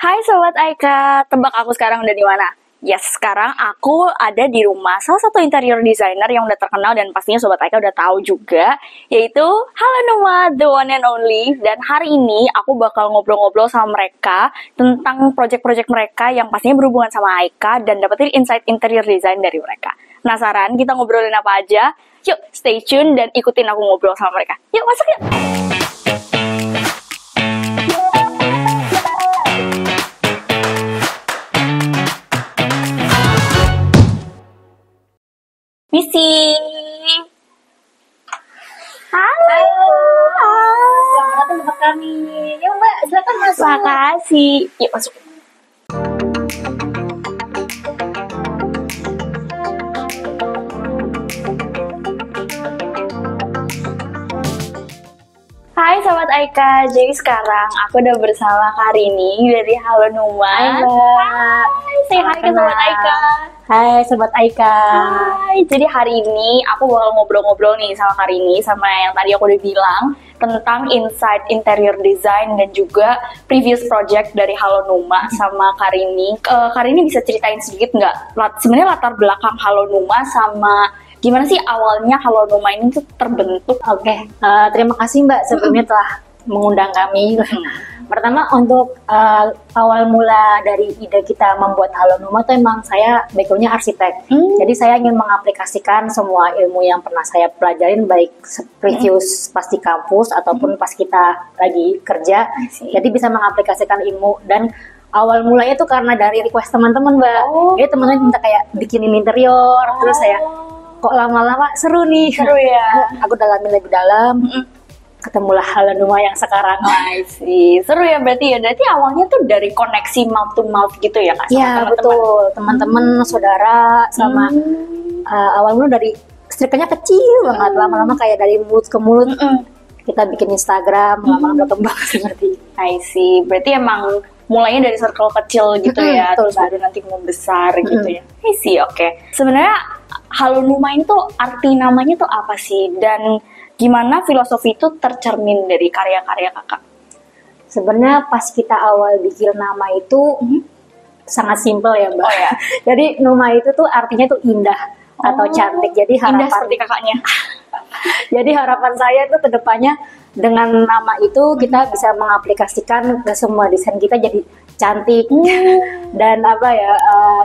Hai Sobat Aika, tebak aku sekarang udah di mana? Yes, sekarang aku ada di rumah salah satu interior designer yang udah terkenal dan pastinya Sobat Aika udah tahu juga, yaitu Halo Numa, the one and only. Dan hari ini aku bakal ngobrol-ngobrol sama mereka tentang project-project mereka yang pastinya berhubungan sama Aika dan dapetin insight interior design dari mereka. Penasaran kita ngobrolin apa aja? Yuk, stay tune dan ikutin aku ngobrol sama mereka. Yuk, masuk yuk! Misi. Halo. Selamat datang tempat kami. Yuk Mbak, silakan masuk. Makasih. Yuk masuk. Hai Sobat Aika, jadi sekarang aku udah bersama Karini dari Halo Numa. Hai Mbak. Say hi ke Sobat Aika. Hai Sobat Aika. Hai, jadi hari ini aku bakal ngobrol-ngobrol nih sama Karini, sama yang tadi aku udah bilang tentang insight interior design dan juga previous project dari Halo Numa sama Karini. Karini bisa ceritain sedikit nggak? Sebenarnya latar belakang Halo Numa sama gimana sih awalnya Halo Numa ini tuh terbentuk? Oke, terima kasih Mbak sebelumnya telah mengundang kami. Pertama untuk awal mula dari ide kita membuat Halo Numa tuh emang saya backgroundnya arsitek. Jadi saya ingin mengaplikasikan semua ilmu yang pernah saya pelajarin baik previous pas di kampus ataupun pas kita lagi kerja. Jadi bisa mengaplikasikan ilmu dan awal mulanya tuh karena dari request teman-teman Mbak. Jadi teman-teman minta kayak bikinin interior, terus saya kok lama-lama seru nih. Seru ya. Aku dalamin lebih dalam. Ketemulah Halo Numa yang sekarang. I see. Seru ya berarti ya. Berarti awalnya tuh dari koneksi mouth to mouth gitu ya Kak? Iya betul. Teman-teman, saudara, sama awal mula dari circle-nya kecil banget. Lama-lama kayak dari mulut ke mulut. Kita bikin Instagram, lama-lama berkembang seperti. I see. Berarti emang mulainya dari circle kecil gitu ya, betul, terus baru nanti membesar gitu ya. I see, oke. Sebenarnya Halo Numa itu arti namanya tuh apa sih? Dan gimana filosofi itu tercermin dari karya-karya kakak? Sebenarnya pas kita awal bikin nama itu sangat simpel ya Mbak. Oh ya. Jadi Numa itu tuh artinya tuh indah atau cantik. Jadi Indah harapan seperti kakaknya. Jadi harapan saya tuh kedepannya dengan nama itu kita bisa mengaplikasikan ke semua desain kita jadi cantik dan apa ya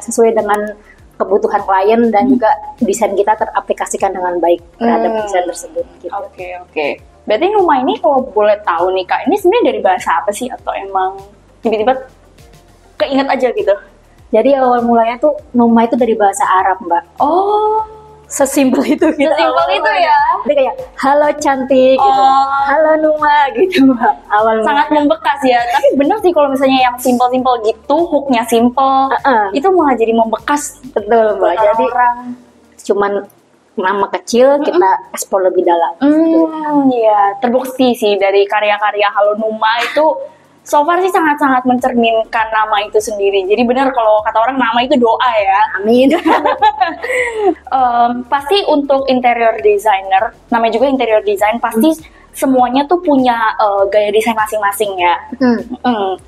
sesuai dengan kebutuhan klien dan juga desain kita teraplikasikan dengan baik terhadap desain tersebut. Gitu. Oke. Berarti Numa ini kalau boleh tahu nih Kak, ini sebenarnya dari bahasa apa sih atau emang tiba-tiba keinget aja gitu? Jadi awal mulanya tuh Numa itu dari bahasa Arab Mbak. Oh. Sesimpel itu gitu. Sesimpel itu ya. Jadi kayak halo cantik gitu. Halo Numa gitu Mbak. Awal sangat membekas ya. Tapi bener sih kalau misalnya yang simple-simple gitu, hooknya simple, itu malah jadi membekas. Betul Mbak. Jadi orang cuman nama kecil kita explore lebih dalam. Iya, terbukti sih dari karya-karya Halo Numa itu so far sih sangat-sangat mencerminkan nama itu sendiri. Jadi benar kalau kata orang nama itu doa ya. Amin. Pasti untuk interior designer, namanya juga interior design, pasti semuanya tuh punya gaya desain masing-masing ya.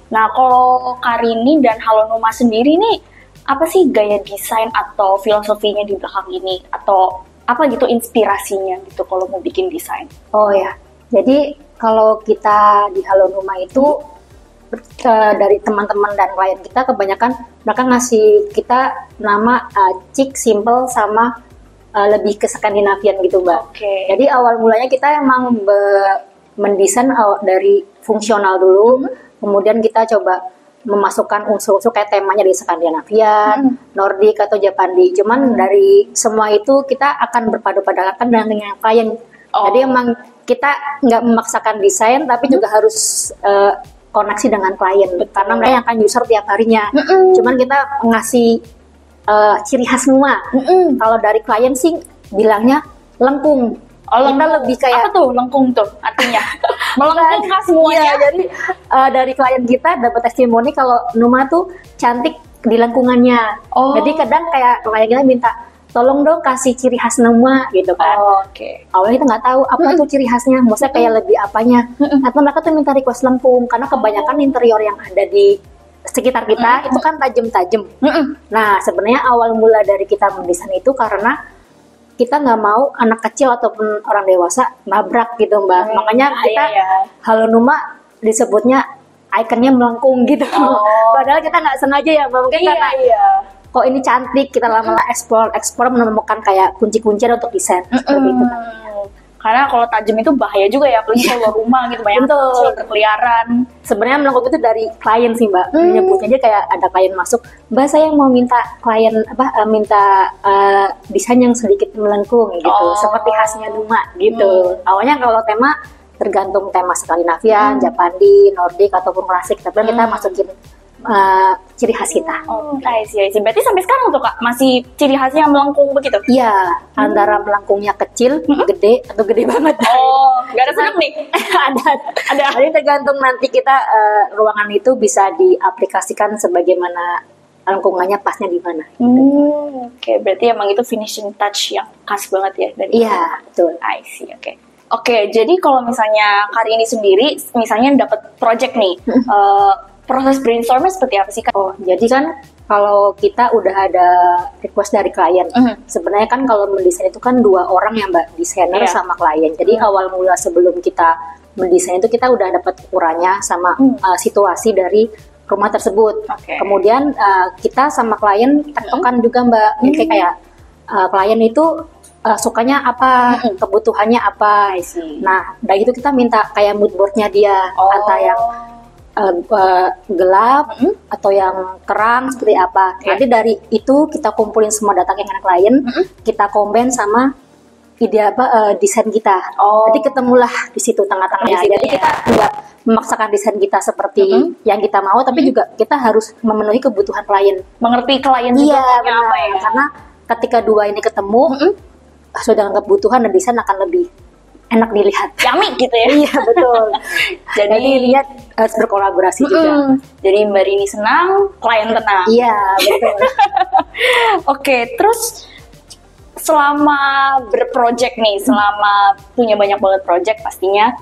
Nah kalau Karini dan Halo Numa sendiri nih, apa sih gaya desain atau filosofinya di belakang ini? Atau apa gitu inspirasinya gitu kalau mau bikin desain? Oh ya, jadi kalau kita di Halo Numa itu dari teman-teman dan klien kita kebanyakan mereka ngasih kita nama chic, simple, sama lebih ke Skandinavian gitu Mbak. Jadi awal mulanya kita emang mendesain dari fungsional dulu, kemudian kita coba memasukkan unsur-unsur kayak temanya dari Skandinavian, Nordik atau Japandi. Cuman dari semua itu kita akan berpadu-padakan dengan klien. Jadi emang kita nggak memaksakan desain, tapi juga harus koneksi dengan klien. Karena mereka yang akan user tiap harinya. Cuman kita ngasih ciri khas Numa. Kalau dari klien sih bilangnya lengkung. Kita lebih kayak apa tuh lengkung tuh artinya? Melengkung khas semuanya. Iya, jadi dari klien kita dapat testimoni kalau Numa tuh cantik di lengkungannya. Jadi kadang kayak klien kita minta tolong dong kasih ciri khas Numa gitu kan. Awalnya kita nggak tahu apa tuh ciri khasnya, maksudnya kayak lebih apanya. Atau mereka tuh minta request lengkung karena kebanyakan interior yang ada di sekitar kita itu kan tajam-tajam. Nah, sebenarnya awal mula dari kita mendesain itu karena kita nggak mau anak kecil ataupun orang dewasa nabrak gitu, Mbak. Makanya kita Halo Numa disebutnya ikonnya melengkung gitu. Padahal kita nggak sengaja ya, Mbak. Mungkin karena kok ini cantik, kita lama-lama explore menemukan kayak kunci-kuncian untuk desain seperti itu. Karena kalau tajam itu bahaya juga ya, apalagi keluar rumah gitu, banyak kecil berkeliaran. Sebenarnya melengkung itu dari klien sih, Mbak. Menyebutnya aja kayak ada klien masuk, Mbak saya mau minta klien minta desain yang sedikit melengkung gitu, seperti khasnya Numa gitu. Awalnya kalau tema tergantung tema Skandinavian, Japandi, Nordik ataupun klasik, tapi kita masukin ciri khas kita. I see. Berarti sampai sekarang tuh Kak masih ciri khasnya melengkung begitu? Iya, antara melengkungnya kecil, gede atau gede banget. Gak ada sedang nih. ada. Jadi tergantung nanti kita ruangan itu bisa diaplikasikan sebagaimana lengkungannya pasnya di mana. Oke, berarti emang itu finishing touch yang khas banget ya dari. Iya, betul. I see. Oke, jadi kalau misalnya Kak ini sendiri, misalnya dapat project nih, proses brainstorming seperti apa sih Kak? Jadi kan kalau kita udah ada request dari klien, sebenarnya kan kalau mendesain itu kan 2 orang ya Mbak, desainer sama klien. Jadi awal mula sebelum kita mendesain itu kita udah dapat ukurannya sama situasi dari rumah tersebut. Kemudian kita sama klien tentukan juga Mbak, kayak klien itu sukanya apa, kebutuhannya apa. Nah, dari itu kita minta kayak mood boardnya dia, antara yang gelap atau yang terang seperti apa. Nanti dari itu kita kumpulin semua data keinginan klien, kita combine sama ide desain kita. Jadi ketemulah di situ tengah-tengahnya. Jadi kita nggak memaksakan desain kita seperti yang kita mau, tapi juga kita harus memenuhi kebutuhan klien. Mengerti klien juga apa ya. Karena ketika 2 ini ketemu, sesuai dengan kebutuhan dan desain akan lebih enak dilihat. Yummy gitu ya. Iya, betul. Jadi lihat harus berkolaborasi juga. Jadi Mbak Rini senang, klien tenang. Iya, betul. Oke, terus selama berproject nih, selama punya banyak banget project pastinya,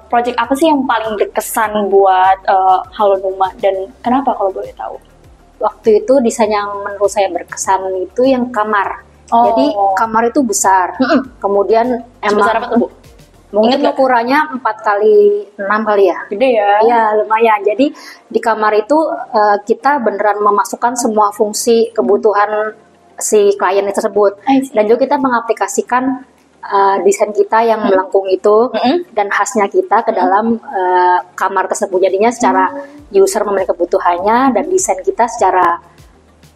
project apa sih yang paling berkesan buat Halo Numa dan kenapa kalau boleh tahu? Waktu itu desain yang menurut saya berkesan itu yang kamar. Jadi kamar itu besar. Kemudian sebesar apa tuh Bu? Mungkin ukurannya 4x6 kali ya. Gede ya? Iya, lumayan. Jadi di kamar itu kita beneran memasukkan semua fungsi kebutuhan si klien tersebut. Dan juga kita mengaplikasikan desain kita yang melengkung itu dan khasnya kita ke dalam kamar tersebut. Jadinya secara user memiliki kebutuhannya dan desain kita secara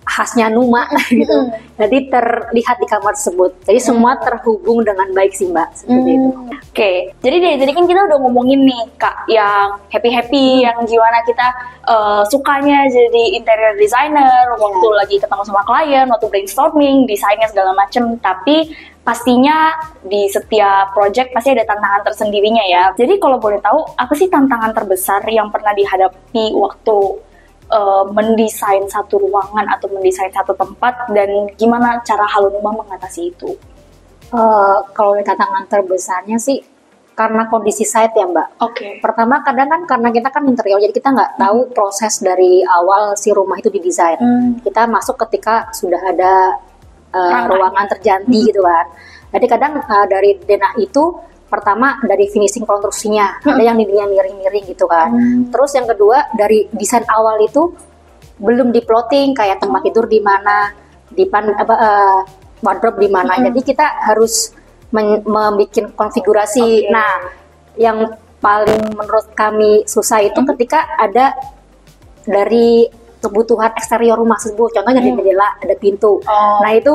khasnya Numa gitu. Jadi terlihat di kamar tersebut. Jadi semua terhubung dengan baik sih Mbak, seperti itu. Oke. Jadi kan kita udah ngomongin nih Kak yang happy-happy, yang gimana kita sukanya jadi interior designer, waktu lagi ketemu sama klien, waktu brainstorming, desainnya segala macem. Tapi pastinya di setiap project pasti ada tantangan tersendirinya ya. Jadi kalau boleh tahu, apa sih tantangan terbesar yang pernah dihadapi waktu mendesain satu ruangan atau mendesain satu tempat, dan gimana cara Halo Numa mengatasi itu? Kalau tantangan terbesarnya sih karena kondisi site ya Mbak. Pertama kadang kan karena kita kan interior, jadi kita nggak tahu proses dari awal si rumah itu didesain. Kita masuk ketika sudah ada ruangan terjadi gitu kan. Jadi kadang dari denah itu pertama dari finishing konstruksinya, ada yang miring-miring gitu kan. Terus yang kedua dari desain awal itu belum di-plotting kayak tempat tidur di mana, wardrobe di mana. Jadi kita harus membuat konfigurasi. Nah, yang paling menurut kami susah itu ketika ada dari kebutuhan eksterior rumah tersebut. Contohnya ada jendela, ada pintu. Nah, itu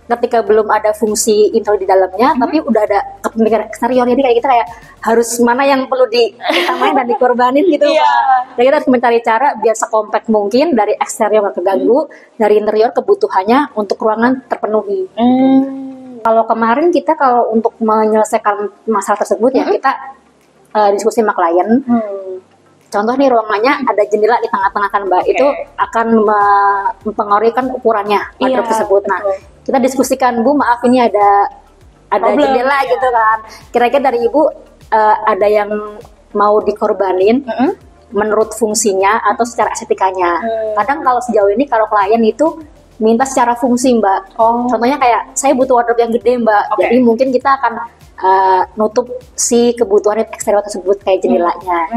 ketika belum ada fungsi interior di dalamnya, tapi udah ada kepemilikan eksterior, jadi kayak kita kayak harus mana yang perlu ditamain dan dikorbanin gitu. Jadi kita harus mencari cara biar sekompak mungkin dari eksterior nggak keganggu, dari interior kebutuhannya untuk ruangan terpenuhi. Kalau kemarin kita kalau untuk menyelesaikan masalah tersebut ya kita diskusi sama klien. Contoh nih ruangannya ada jendela di tengah-tengah kan Mbak, itu akan mempengaruhi kan ukurannya wardrobe tersebut. Nah, kita diskusikan, Bu maaf ini ada jendela gitu kan. Kira-kira dari Ibu ada yang mau dikorbanin menurut fungsinya atau secara estetikanya. Kadang kalau sejauh ini kalau klien itu minta secara fungsi, Mbak. Contohnya kayak saya butuh wardrobe yang gede, Mbak. Oke. Jadi mungkin kita akan nutup si kebutuhan eksterior tersebut kayak jendelanya.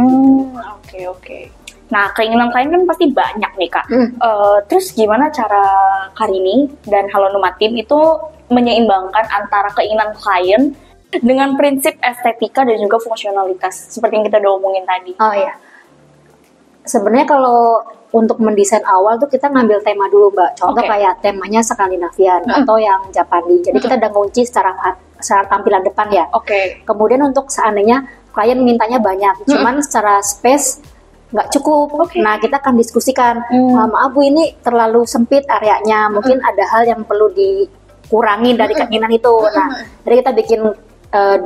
Oke. Nah, keinginan klien kan pasti banyak nih, Kak. Terus gimana cara Karini dan Halo Numa Team itu menyeimbangkan antara keinginan klien dengan prinsip estetika dan juga fungsionalitas seperti yang kita udah omongin tadi? Oh iya. Sebenarnya kalau untuk mendesain awal tuh kita ngambil tema dulu, Mbak. Contoh kayak temanya Skandinavian atau yang Japandi. Jadi kita udah ngunci secara tampilan depan ya. Kemudian untuk seandainya klien mintanya banyak, cuman secara space nggak cukup. Nah, kita akan diskusikan. Maaf Bu, ini terlalu sempit areanya. Mungkin ada hal yang perlu dikurangi dari keinginan itu. Nah, jadi kita bikin 2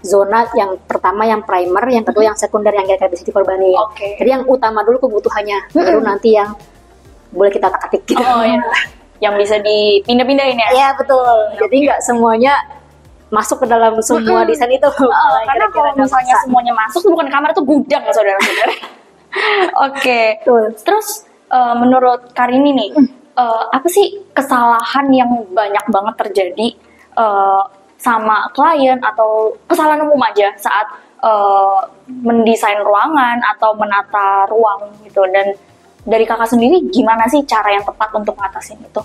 zona, yang pertama yang primer, yang kedua yang sekunder yang kira-kira bisa dikorbanin. Jadi yang utama dulu kebutuhannya, baru nanti yang boleh kita atik gitu. Yang bisa dipindah-pindahin ya? Iya betul. Jadi nggak semuanya masuk ke dalam semua desain itu. Karena kalau misalnya semuanya masuk, bukan kamar, itu gudang ya saudara-saudara. Terus menurut Karini nih, apa sih kesalahan yang banyak banget terjadi sama klien atau kesalahan umum aja saat mendesain ruangan atau menata ruang gitu? Dan dari kakak sendiri gimana sih cara yang tepat untuk ngatasin itu?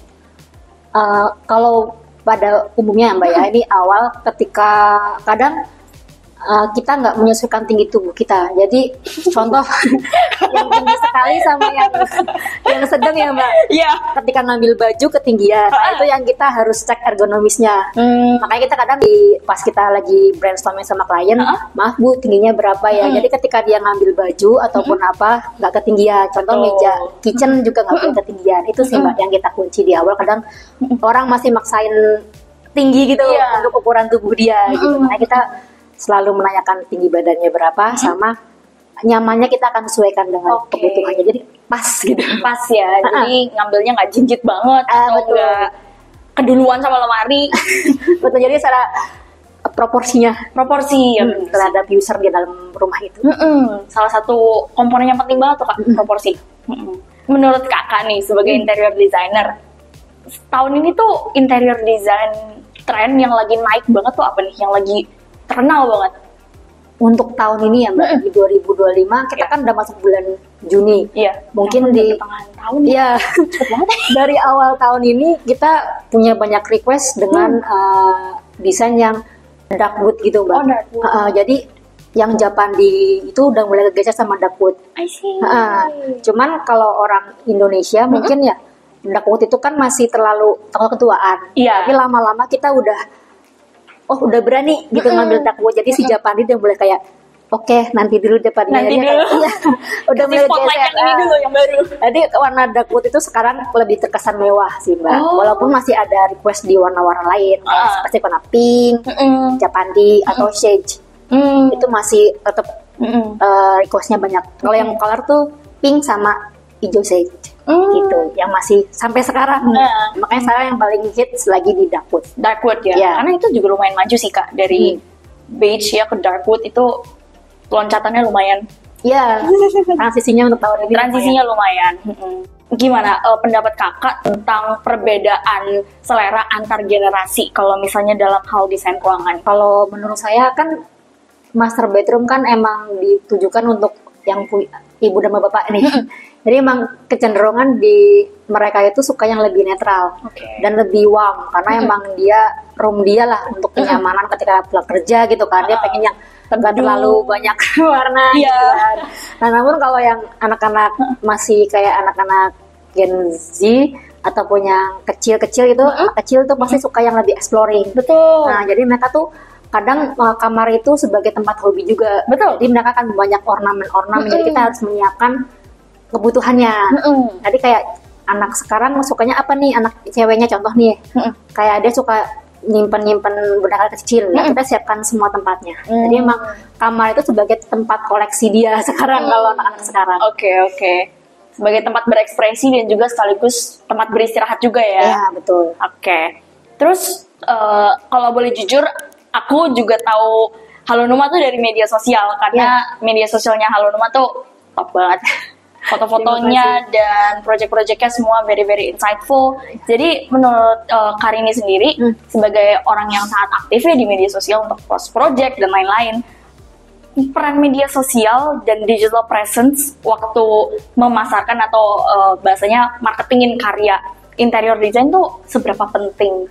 Kalau pada umumnya Mbak ya, ini awal ketika kadang kita nggak menyesuaikan tinggi tubuh kita. Jadi contoh yang tinggi sekali sama yang sedang ya Mbak. Ketika ngambil baju ketinggian, itu yang kita harus cek ergonomisnya. Makanya kita kadang pas kita lagi brainstorming sama klien, maaf Bu, tingginya berapa ya? Jadi ketika dia ngambil baju ataupun apa, nggak ketinggian. Contoh meja kitchen juga nggak boleh ketinggian. Itu sih Mbak yang kita kunci di awal. Kadang orang masih maksain tinggi gitu untuk ukuran tubuh dia gitu. Nah, kita selalu menanyakan tinggi badannya berapa, sama nyamannya kita akan sesuaikan dengan kebutuhannya. Jadi pas gitu. Pas ya. Jadi ngambilnya nggak jinjit banget atau nggak keduluan sama lemari. Betul. Jadi secara proporsi ya, terhadap user di dalam rumah itu. Salah satu komponen yang penting banget tuh Kak, proporsi. Menurut Kakak nih sebagai interior designer, tahun ini tuh interior design tren yang lagi naik banget tuh apa nih? Yang lagi terkenal banget untuk tahun ini ya Mbak, di 2025 kita kan udah masuk bulan Juni. Mungkin di pertengahan tahun dari awal tahun ini kita punya banyak request dengan desain yang dark wood gitu Mbak. Jadi yang Japandi itu udah mulai kegeser sama dark wood. Cuman kalau orang Indonesia mungkin ya dark wood itu kan masih terlalu ketuaan. Tapi lama-lama kita udah berani gitu ngambil dark wood. Jadi si Japandi udah mulai kayak nanti dulu depannya. Udah mulai geser. Ini dulu yang baru. Jadi warna dark wood itu sekarang lebih terkesan mewah sih Mbak. Walaupun masih ada request di warna-warna lain seperti warna pink, Japandi atau sage. Itu masih tetap requestnya banyak. Kalau yang color tuh pink sama hijau sage. Gitu, yang masih sampai sekarang. Makanya sekarang yang paling hits lagi di dark wood ya. Karena itu juga lumayan maju sih Kak, dari beige ya ke dark wood itu loncatannya lumayan. Transisinya untuk tahun ini lumayan. Gimana pendapat Kakak tentang perbedaan selera antar generasi kalau misalnya dalam hal desain ruangan? Kalau menurut saya kan master bedroom kan emang ditujukan untuk yang ibu dan bapak nih. Jadi emang kecenderungan di mereka itu suka yang lebih netral dan lebih warm, karena emang room dia lah untuk kenyamanan ketika pulang kerja gitu kan. Dia pengen yang nggak terlalu banyak warna gitu kan. Nah, namun kalau yang anak-anak masih kayak anak-anak Gen Z ataupun yang kecil-kecil itu, anak kecil tuh pasti suka yang lebih exploring. Nah, jadi mereka tuh kadang kamar itu sebagai tempat hobi juga. Jadi mereka kan banyak ornamen-ornamen. Jadi kita harus menyiapkan kebutuhannya. Jadi kayak anak sekarang sukanya apa nih, anak ceweknya contoh nih, kayak dia suka nyimpen boneka kecil, kita siapkan semua tempatnya. Jadi emang kamar itu sebagai tempat koleksi dia sekarang kalau anak-anak sekarang. Sebagai tempat berekspresi dan juga sekaligus tempat beristirahat juga ya. Iya betul. Terus kalau boleh jujur, aku juga tahu Halo Numa tuh dari media sosial, karena media sosialnya Halo Numa tuh top banget. Foto-fotonya dan project-projectnya semua very very insightful. Jadi menurut Karini sendiri sebagai orang yang sangat aktif ya di media sosial untuk post project dan lain-lain, peran media sosial dan digital presence waktu memasarkan atau bahasanya marketingin karya interior design tuh seberapa penting?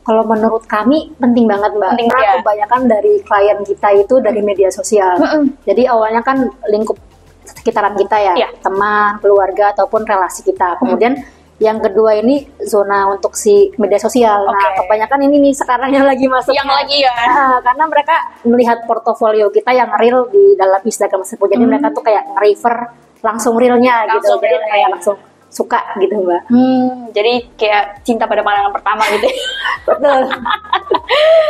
Kalau menurut kami penting banget Mbak. Penting, karena ya. kebanyakan dari klien kita itu dari media sosial. Jadi awalnya kan lingkup sekitaran kita ya, teman, keluarga ataupun relasi kita. Kemudian yang kedua ini zona untuk si media sosial. Nah, kebanyakan ini nih sekarang yang lagi masuk. Yang lagi ya. Karena mereka melihat portofolio kita yang real di dalam Instagram tersebut. Jadi mereka tuh kayak nge-refer langsung realnya gitu. Jadi kayak langsung suka gitu Mbak. Jadi kayak cinta pada pandangan pertama gitu. Betul.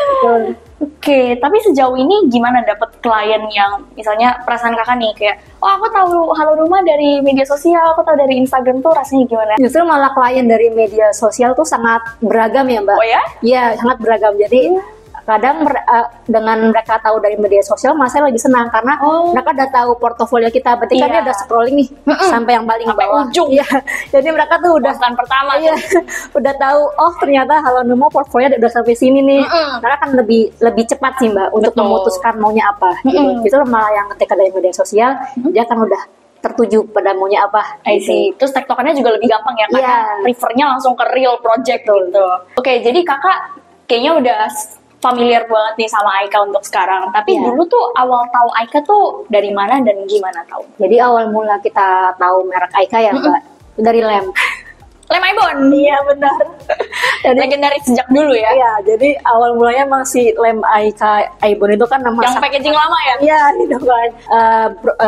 Betul. Oke, tapi sejauh ini gimana dapet klien yang misalnya perasaan kakak nih kayak, oh aku tahu Halo Rumah dari media sosial, aku tahu dari Instagram tuh rasanya gimana? Justru malah klien dari media sosial tuh sangat beragam ya Mbak. Oh ya? Iya, sangat beragam. Jadi kadang dengan mereka tahu dari media sosial, malah saya lebih senang karena mereka udah tahu portofolio kita. Berarti kan dia udah scrolling nih sampai yang paling bawah. Ujung. Iya. Jadi mereka tuh udah Posan pertama. Iya, udah tahu. Oh ternyata Halo Rumah portfolio udah sampai sini nih. Mereka kan lebih cepat sih Mbak untuk memutuskan maunya apa. Gitu. Itu malah yang ketika dari media sosial dia kan udah tertuju pada maunya apa. I see. Terus tektokannya juga lebih gampang ya karena refernya langsung ke real project gitu. Oke, jadi kakak kayaknya udah familiar banget nih sama Aika untuk sekarang. Tapi dulu tuh awal tahu Aika tuh dari mana dan gimana tahu? Jadi awal mula kita tahu merek Aika ya Mbak, dari lem. Lem Ibon? Iya benar. Legendaris sejak dulu ya? Iya, jadi awal mulanya masih lem Aika Ibon itu kan nama yang packaging lama ya? Iya, itu kan.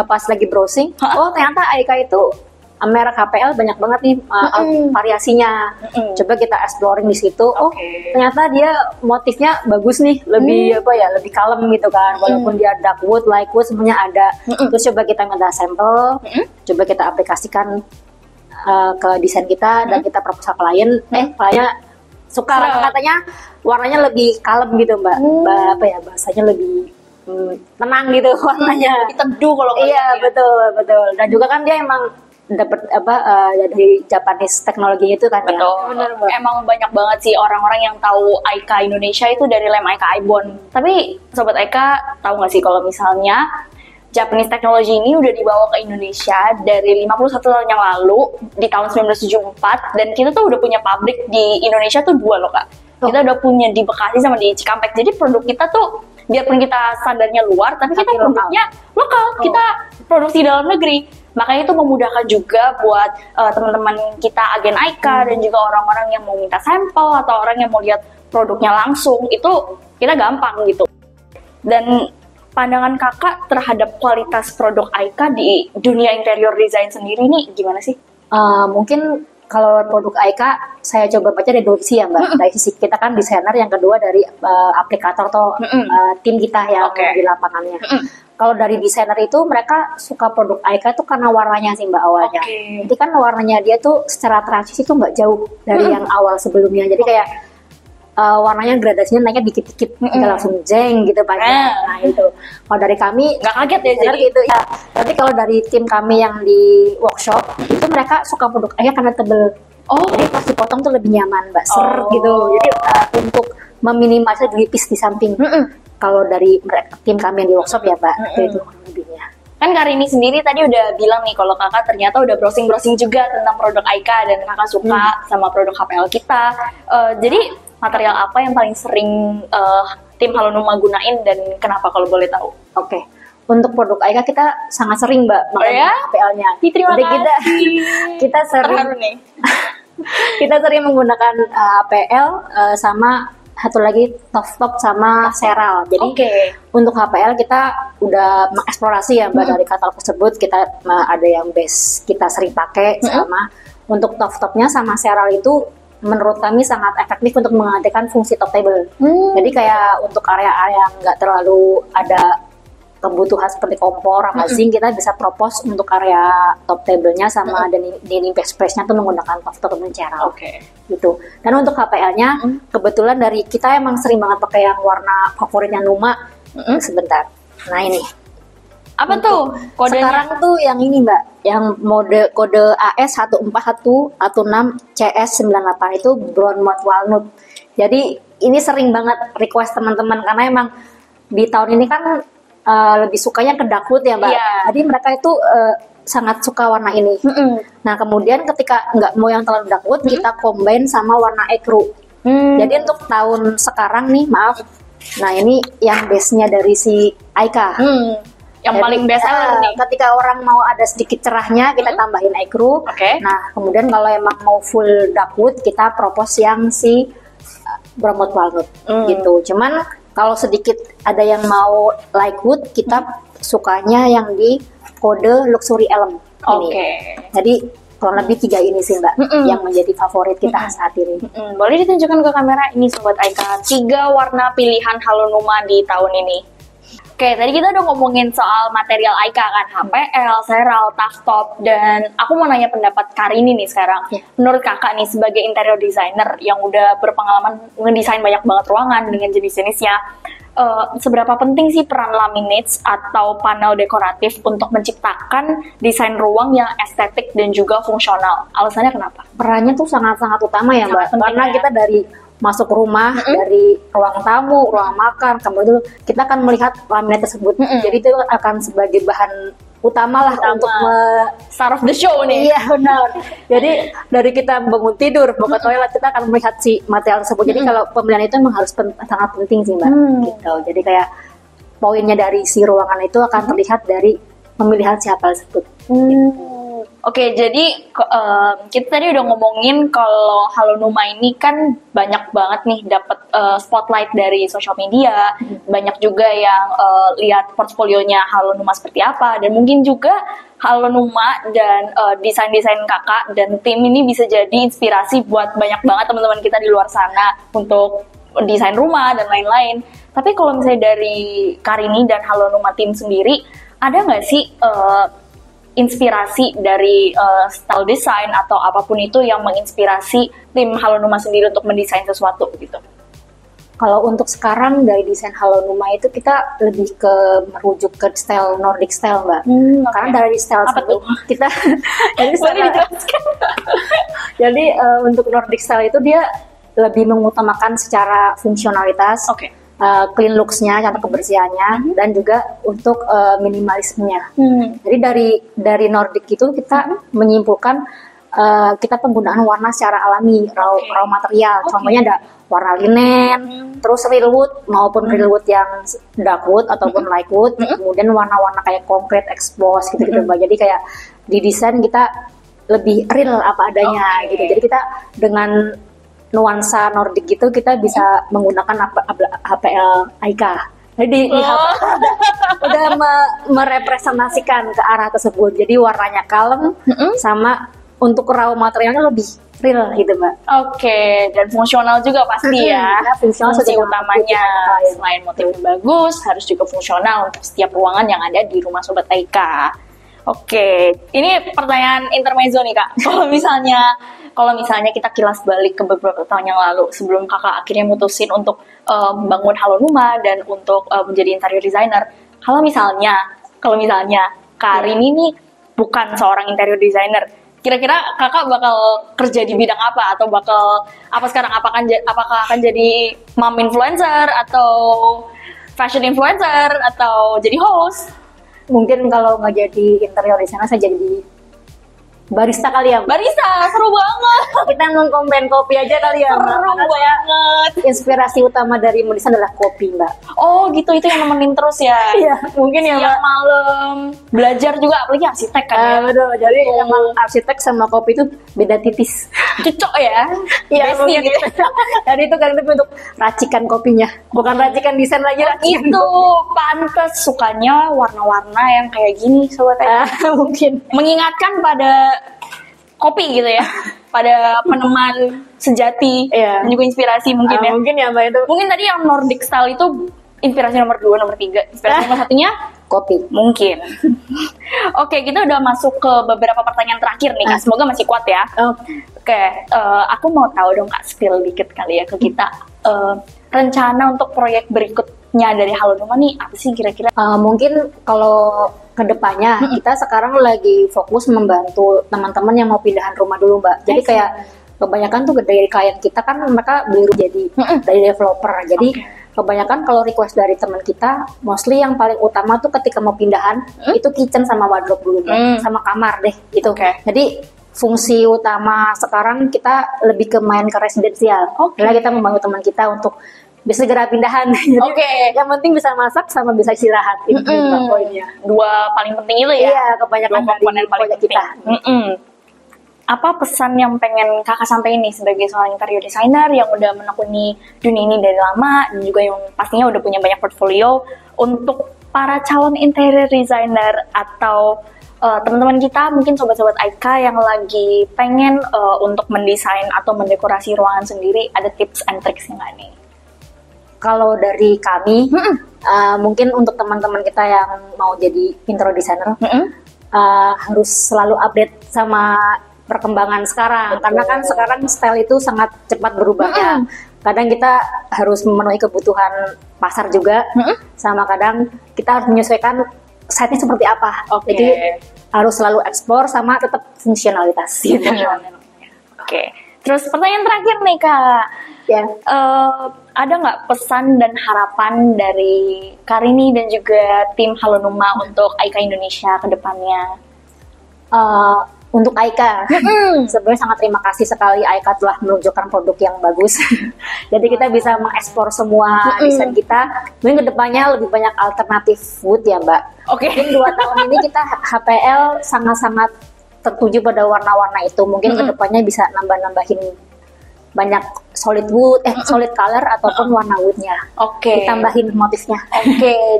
Pas lagi browsing, oh ternyata Aika itu merek HPL banyak banget nih variasinya. Coba kita exploring di situ. Oh, ternyata dia motifnya bagus nih, lebih lebih kalem gitu kan. Walaupun dia dark wood, light wood semuanya ada. Terus coba kita minta sampel, coba kita aplikasikan ke desain kita dan kita proposal klien. Kliennya suka katanya warnanya lebih kalem gitu Mbak. Bahasanya lebih tenang gitu warnanya. Lebih teduh kalau iya betul. Dan juga kan dia emang dapat dari Japanese teknologi itu kan. Betul. Ya? Emang banyak banget sih orang-orang yang tahu Aika Indonesia itu dari lem Aika Ibon. Tapi sobat Aika tahu nggak sih kalau misalnya Japanese teknologi ini udah dibawa ke Indonesia dari 51 tahun yang lalu di tahun 1974 dan kita tuh udah punya pabrik di Indonesia tuh 2 loh Kak. Kita udah punya di Bekasi sama di Cikampek. Jadi produk kita tuh biarpun kita standarnya luar tapi kita produknya lokal. Kita produksi dalam negeri. Makanya itu memudahkan juga buat teman-teman kita agen Aika dan juga orang-orang yang mau minta sampel atau orang yang mau lihat produknya langsung, itu kita gampang gitu. Dan pandangan kakak terhadap kualitas produk Aika di dunia interior design sendiri nih gimana sih? Mungkin kalau produk Aika saya coba baca dari 2 sisi ya Mbak. Dari sisi kita kan desainer, yang kedua dari aplikator atau tim kita yang di lapangannya. Kalau dari desainer itu mereka suka produk Aika itu karena warnanya sih Mbak awalnya. Jadi kan warnanya dia tuh secara transisi tuh nggak jauh dari yang awal sebelumnya. Jadi kayak warnanya gradasinya naiknya dikit-dikit, nggak langsung jeng gitu Pak. Nah itu. Kalau dari kami nggak kaget ya jadi gitu ya. Tapi kalau dari tim kami yang di workshop itu mereka suka produk Aika karena tebel. Jadi pas dipotong tuh lebih nyaman Mbak, seret gitu. Jadi untuk meminimalisir gelipis di samping. Kalau dari tim kami yang di workshop ya Pak, itu lebihnya. Kan Karini sendiri tadi udah bilang nih kalau kakak ternyata udah browsing-browsing juga tentang produk Aika dan kakak suka sama produk HPL kita. Jadi material apa yang paling sering tim Halo Rumah gunain dan kenapa kalau boleh tahu? Untuk produk Aika kita sangat sering Mbak makanya HPL-nya. Terima Jadi kasih. kita sering nih. kita sering menggunakan HPL sama satu lagi top sama seral. Jadi untuk HPL kita udah mengeksplorasi ya Mbak dari katalog tersebut. Kita ada yang base kita sering pakai sama untuk top-topnya sama seral itu menurut kami sangat efektif untuk menggantikan fungsi top table. Jadi kayak untuk area-area yang nggak terlalu ada kebutuhan seperti kompor sama zinc, kita bisa propose untuk area top table-nya sama denim space-nya tuh menggunakan top top menceral. Gitu. Dan untuk HPL-nya kebetulan dari kita emang sering banget pakai yang warna favoritnya Numa. Sebentar. Nah ini. Apa tuh kodenya? Sekarang tuh yang ini Mbak, yang kode AS 14116CS98 itu brown mouth walnut. Jadi ini sering banget request teman-teman karena emang di tahun ini kan lebih sukanya ke dark wood ya Mbak. Iya. Jadi mereka itu sangat suka warna ini. Nah kemudian ketika nggak mau yang terlalu dark wood, kita combine sama warna ecru. Jadi untuk tahun sekarang nih, maaf, nah ini yang base-nya dari si Aika. Yang Jadi, best seller nih. ketika orang mau ada sedikit cerahnya, kita tambahin ecru. Oke. Nah kemudian kalau emang mau full dark wood, kita propose yang si brown mouth walnut gitu. Cuman kalau sedikit ada yang mau light wood, kita sukanya yang di kode luxury elm ini. Oke. Jadi kurang lebih 3 ini sih Mbak yang menjadi favorit kita saat ini. Boleh ditunjukkan ke kamera ini Sobat Aika, 3 warna pilihan Halonuma di tahun ini. Oke, tadi kita udah ngomongin soal material Aika kan, HPL, Serral, Tough Top, dan aku mau nanya pendapat Karini nih sekarang. Menurut kakak nih sebagai interior designer yang udah berpengalaman ngedesain banyak banget ruangan dengan jenis-jenisnya, seberapa penting sih peran laminates atau panel dekoratif untuk menciptakan desain ruang yang estetik dan juga fungsional? Alasannya kenapa? Perannya tuh sangat-sangat utama ya Mbak, Sangat penting karena ya. kita dari masuk rumah, dari ruang tamu, ruang makan, kemudian kita akan melihat laminat tersebut. Jadi itu akan sebagai bahan utama lah untuk Star of the show nih. Iya benar. Jadi dari kita bangun tidur, mau ke toilet, kita akan melihat si material tersebut. Jadi kalau pemilihan itu memang harus sangat penting sih Mbak. Gitu. Jadi kayak poinnya dari si ruangan itu akan terlihat dari pemilihan siapa tersebut. Oke, jadi kita tadi udah ngomongin kalau Halonuma ini kan banyak banget nih dapat spotlight dari sosial media, banyak juga yang lihat portfolionya Halonuma seperti apa, dan mungkin juga Halonuma dan desain-desain kakak dan tim ini bisa jadi inspirasi buat banyak banget teman-teman kita di luar sana untuk desain rumah dan lain-lain. Tapi kalau misalnya dari Karini dan Halonuma tim sendiri, ada nggak sih inspirasi dari style design atau apapun itu yang menginspirasi tim Halonuma sendiri untuk mendesain sesuatu gitu? Kalau untuk sekarang dari desain Halonuma itu kita lebih ke merujuk ke style Nordic style Mbak. Karena dari style apa tuh? kita jadi Boleh dijelaskan? jadi untuk Nordic style itu dia lebih mengutamakan secara fungsionalitas. Clean looks-nya, contoh kebersihannya, dan juga untuk minimalismenya. Jadi dari Nordic itu kita menyimpulkan kita penggunaan warna secara alami, raw material. Contohnya ada warna linen, terus real wood maupun real wood yang dark wood ataupun light wood, kemudian warna-warna kayak concrete expose gitu-gitu Mbak. Jadi kayak di desain kita lebih real apa adanya gitu. Jadi kita dengan nuansa Nordic gitu kita bisa menggunakan HPL Aika. Jadi udah merepresentasikan ke arah tersebut. Jadi warnanya kalem sama untuk raw materialnya lebih real gitu Mbak. Oke, dan fungsional juga pasti ya. Fungsional Fungsi juga utamanya selain motifnya bagus, harus juga fungsional untuk setiap ruangan yang ada di rumah Sobat Aika. Oke, ini pertanyaan intermezzo nih Kak. Kalau misalnya kita kilas balik ke beberapa tahun yang lalu, sebelum kakak akhirnya mutusin untuk bangun Halonuma dan untuk menjadi interior designer. Kalau misalnya Karini ini bukan seorang interior designer, kira-kira kakak bakal kerja di bidang apa? Atau bakal apa sekarang? Apakah akan jadi mom influencer atau fashion influencer atau jadi host? Mungkin kalau nggak jadi interior designer, saya jadi barista kali ya Mbak. Barista, seru banget. Kita mengkomplain kopi aja kali ya Mbak. Seru banget. Inspirasi utama dari mendesain adalah kopi Mbak. Oh gitu, itu yang nemenin terus ya. Iya, mungkin ya Mbak. Siang malam belajar juga, apalagi arsitek kan ya. Betul, jadi emang arsitek sama kopi itu beda tipis. Cocok ya. Iya, Bestie mungkin. gitu. Jadi itu kan itu untuk racikan kopinya, bukan racikan desain lagi. Itu pantes sukanya warna-warna yang kayak gini Sobat Aika. Mungkin Mengingatkan pada kopi gitu ya. Pada peneman sejati. Iya. Dan juga inspirasi mungkin ya. Mungkin ya Mbak itu Mungkin tadi yang Nordic style itu inspirasi nomor 2, nomor 3. Inspirasi nomor satunya kopi. mungkin. Oke, kita udah masuk ke beberapa pertanyaan terakhir nih Kak. Semoga masih kuat ya. Oke, aku mau tahu dong Kak, spill dikit kali ya ke kita. Rencana untuk proyek berikutnya dari Halonuma nih apa sih kira-kira? Mungkin kalau kedepannya kita sekarang lagi fokus membantu teman-teman yang mau pindahan rumah dulu, Mbak. Jadi kayak kebanyakan tuh dari klien kita kan mereka beli rumah jadi dari developer. Jadi kebanyakan kalau request dari teman kita, mostly yang paling utama tuh ketika mau pindahan itu kitchen sama wardrobe dulu, sama kamar deh gitu. Jadi fungsi utama sekarang kita lebih ke main ke residensial. Karena kita membantu teman kita untuk bisa segera pindahan. Jadi yang penting bisa masak sama bisa istirahat. Itu poinnya. Dua paling penting itu ya. Iya, kebanyakan dari proyek kita. Apa pesan yang pengen kakak sampaikan nih sebagai seorang interior designer yang udah menekuni dunia ini dari lama dan juga yang pastinya udah punya banyak portfolio untuk para calon interior designer atau teman-teman kita, mungkin sobat-sobat Aika yang lagi pengen untuk mendesain atau mendekorasi ruangan sendiri, ada tips and tricks nggak nih? Kalau dari kami, mungkin untuk teman-teman kita yang mau jadi interior designer harus selalu update sama perkembangan sekarang. Karena kan sekarang style itu sangat cepat berubahnya. Kadang kita harus memenuhi kebutuhan pasar juga, sama kadang kita harus menyesuaikan site-nya seperti apa. Jadi harus selalu explore sama tetap fungsionalitas. Gitu. Terus pertanyaan terakhir nih Kak. Ada nggak pesan dan harapan dari Karini dan juga tim Halo Numa untuk Aika Indonesia ke depannya? Untuk Aika, sebenarnya sangat terima kasih sekali Aika telah menunjukkan produk yang bagus. Jadi kita bisa mengeksplor semua desain kita. Mungkin kedepannya lebih banyak alternatif wood ya Mbak. Mungkin 2 tahun ini kita HPL sangat-sangat tertuju pada warna-warna itu. Mungkin kedepannya bisa nambah-nambahin banyak solid wood, solid color ataupun warna woodnya. Ditambahin motifnya.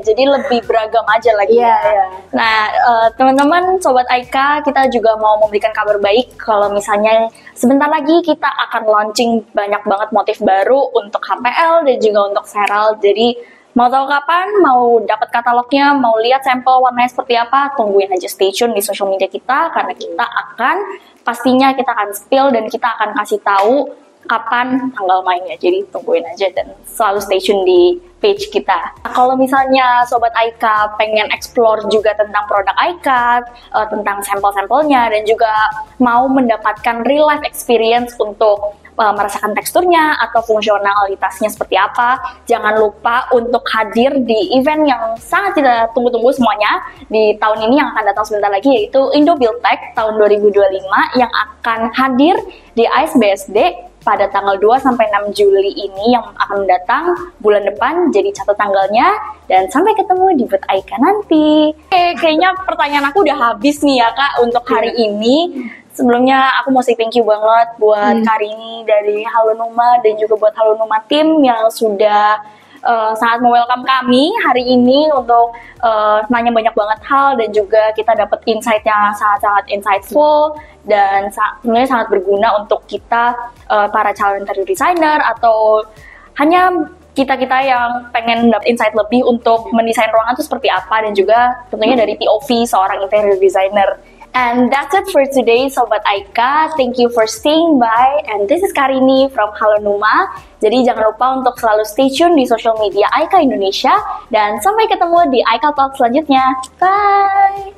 Jadi lebih beragam aja lagi. Nah, teman-teman, sobat Aika, kita juga mau memberikan kabar baik kalau misalnya sebentar lagi kita akan launching banyak banget motif baru untuk HPL dan juga untuk Feral. Jadi mau tahu kapan, mau dapat katalognya, mau lihat sampel warnanya seperti apa, tungguin aja, stay tune di social media kita karena kita akan pastinya kita akan spill dan kita akan kasih tahu kapan tanggal mainnya, jadi tungguin aja dan selalu stay tune di page kita. Kalau misalnya Sobat Aika pengen explore juga tentang produk Aika, tentang sampel-sampelnya dan juga mau mendapatkan real life experience untuk merasakan teksturnya atau fungsionalitasnya seperti apa, jangan lupa untuk hadir di event yang sangat kita tunggu-tunggu semuanya di tahun ini yang akan datang sebentar lagi, yaitu Indo Build Tech tahun 2025 yang akan hadir di ASBSD pada tanggal 2 sampai 6 Juli ini yang akan datang bulan depan. Jadi catat tanggalnya dan sampai ketemu di booth Aika nanti. Kayaknya pertanyaan aku udah habis nih ya Kak untuk hari ini. Sebelumnya aku mau say thank you banget buat Karini dari Halo Numa dan juga buat Halo Numa tim yang sudah sangat welcome kami hari ini untuk nanya banyak banget hal dan juga kita dapat insight yang sangat-sangat insightful dan sebenarnya sangat berguna untuk kita para calon interior designer atau hanya kita-kita yang pengen dapat insight lebih untuk mendesain ruangan itu seperti apa dan juga tentunya dari POV seorang interior designer. And that's it for today, Sobat Aika. Thank you for staying by. And this is Karini from Halo Numa. Jadi jangan lupa untuk selalu stay tune di social media Aika Indonesia. Dan sampai ketemu di Aika Talk selanjutnya. Bye!